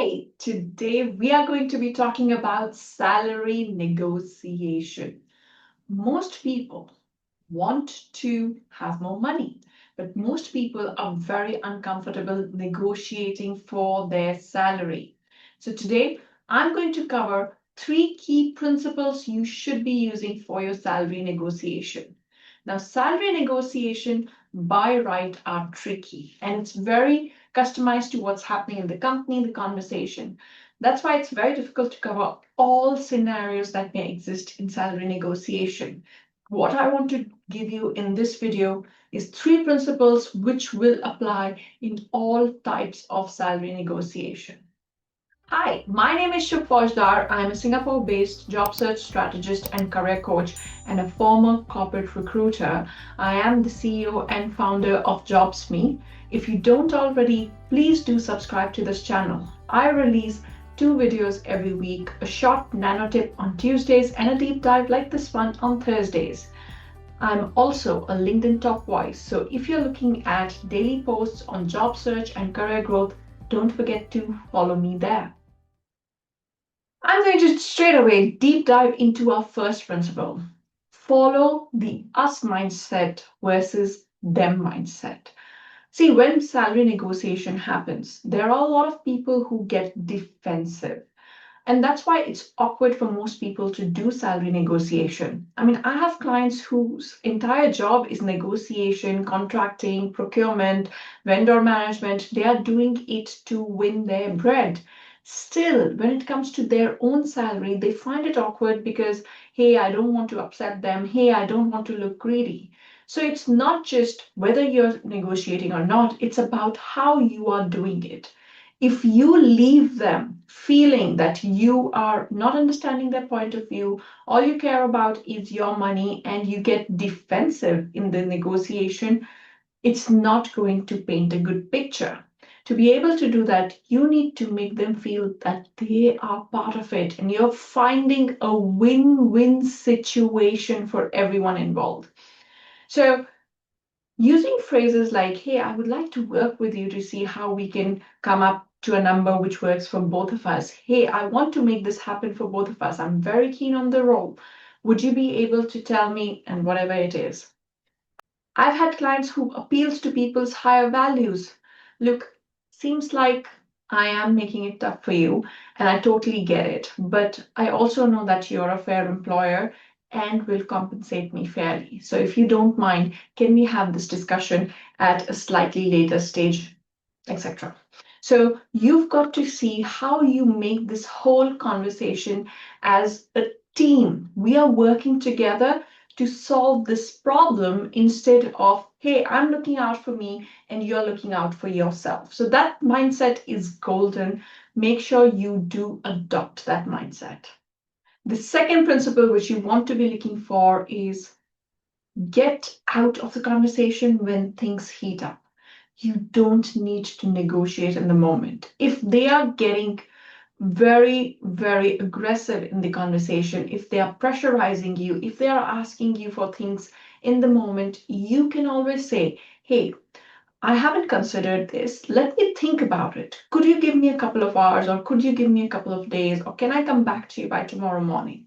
Hi, today we are going to be talking about salary negotiation. Most people want to have more money, but most people are very uncomfortable negotiating for their salary. So today I'm going to cover three key principles you should be using for your salary negotiation. Now, salary negotiation by right are tricky and it's very customized to what's happening in the company, the conversation. That's why it's very difficult to cover all scenarios that may exist in salary negotiation. What I want to give you in this video is three principles which will apply in all types of salary negotiation. Hi, my name is Shub Faujdar. I'm a Singapore-based job search strategist and career coach and a former corporate recruiter. I am the CEO and founder of JobsMe. If you don't already, please do subscribe to this channel. I release 2 videos every week, a short nano tip on Tuesdays and a deep dive like this one on Thursdays. I'm also a LinkedIn top voice, so if you're looking at daily posts on job search and career growth, don't forget to follow me there. I'm going to straight away deep dive into our first principle. Follow the us mindset versus them mindset. See, when salary negotiation happens, there are a lot of people who get defensive. And that's why it's awkward for most people to do salary negotiation. I mean, I have clients whose entire job is negotiation, contracting, procurement, vendor management. They are doing it to win their bread. Still, when it comes to their own salary, they find it awkward because, hey, I don't want to upset them. Hey, I don't want to look greedy. So it's not just whether you're negotiating or not, it's about how you are doing it. If you leave them feeling that you are not understanding their point of view, all you care about is your money, and you get defensive in the negotiation, it's not going to paint a good picture. To be able to do that, you need to make them feel that they are part of it and you're finding a win-win situation for everyone involved. So using phrases like, hey, I would like to work with you to see how we can come up to a number which works for both of us. Hey, I want to make this happen for both of us. I'm very keen on the role. Would you be able to tell me? And whatever it is. I've had clients who appeals to people's higher values. Look, seems like I am making it tough for you, and I totally get it. But I also know that you're a fair employer and will compensate me fairly. So if you don't mind, can we have this discussion at a slightly later stage, etc. So you've got to see how you make this whole conversation as a team. We are working together to solve this problem instead of, hey, I'm looking out for me and you're looking out for yourself. So that mindset is golden. Make sure you do adopt that mindset. The second principle which you want to be looking for is get out of the conversation when things heat up. You don't need to negotiate in the moment. If they are getting very, very aggressive in the conversation, if they are pressurizing you, if they are asking you for things in the moment, you can always say, hey, I haven't considered this. Let me think about it. Could you give me a couple of hours, or could you give me a couple of days, or can I come back to you by tomorrow morning?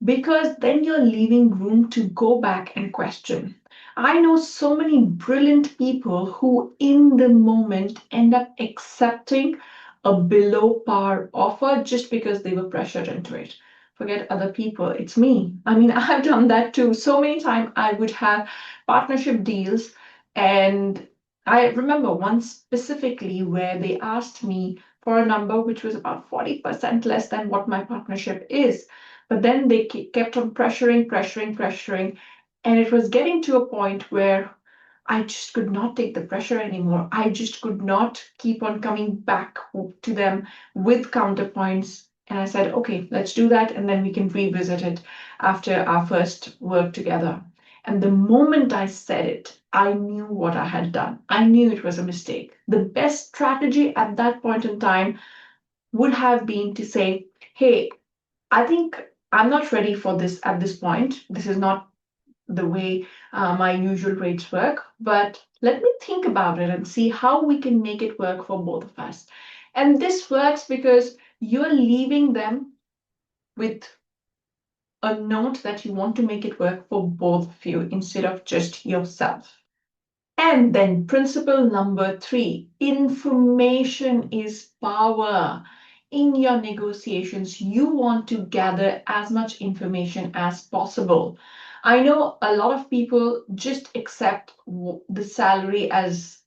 Because then you're leaving room to go back and question. I know so many brilliant people who, in the moment, end up accepting a below par offer just because they were pressured into it. Forget other people, it's me. I mean, I've done that too. So many times I would have partnership deals, and I remember one specifically where they asked me for a number which was about 40% less than what my partnership is. But then they kept on pressuring, and it was getting to a point where I just could not take the pressure anymore. I just could not keep on coming back to them with counterpoints. And I said, okay, let's do that, and then we can revisit it after our first work together. And the moment I said it, I knew what I had done. I knew it was a mistake. The best strategy at that point in time would have been to say, hey, I think I'm not ready for this at this point. This is not the way my usual rates work, but let me think about it and see how we can make it work for both of us. And this works because you're leaving them with a note that you want to make it work for both of you instead of just yourself. And then principle number 3, information is power. In your negotiations, you want to gather as much information as possible. I know a lot of people just accept the salary as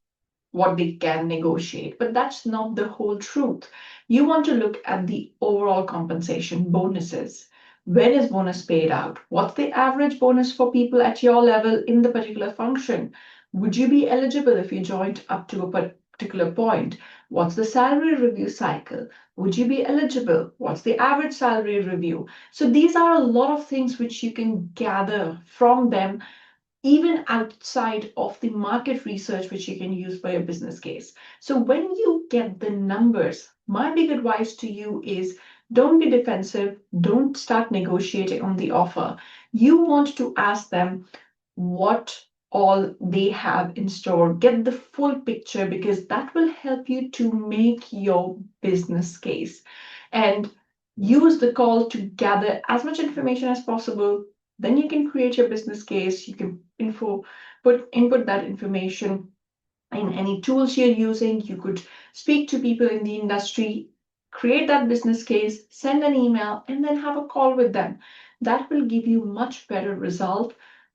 what they can negotiate, but that's not the whole truth. You want to look at the overall compensation, bonuses. When is bonus paid out? What's the average bonus for people at your level in the particular function? Would you be eligible if you joined up to a particular point? What's the salary review cycle? Would you be eligible? What's the average salary review? So these are a lot of things which you can gather from them, even outside of the market research, which you can use for your business case. So when you get the numbers, my big advice to you is don't be defensive. Don't start negotiating on the offer. You want to ask them what all they have in store. Get the full picture, because that will help you to make your business case. And use the call to gather as much information as possible. Then you can create your business case. You can input that information in any tools you're using. You could speak to people in the industry, create that business case, send an email, and then have a call with them. That will give you much better result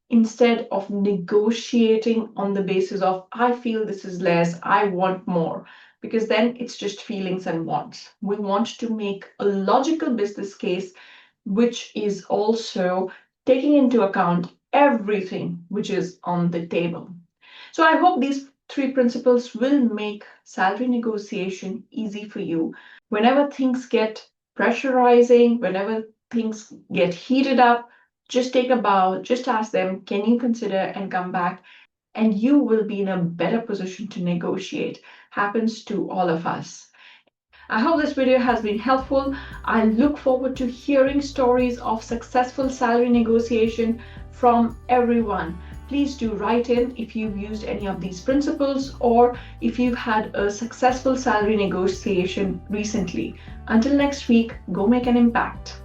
instead of negotiating on the basis of, I feel this is less, I want more, because then it's just feelings and wants. We want to make a logical business case, which is also taking into account everything which is on the table. So I hope these 3 principles will make salary negotiation easy for you. Whenever things get pressurizing, whenever things get heated up, just take a bow, just ask them, can you consider, and come back, and you will be in a better position to negotiate. Happens to all of us. I hope this video has been helpful. I look forward to hearing stories of successful salary negotiation from everyone. Please do write in if you've used any of these principles, or if you've had a successful salary negotiation recently. Until next week, go make an impact.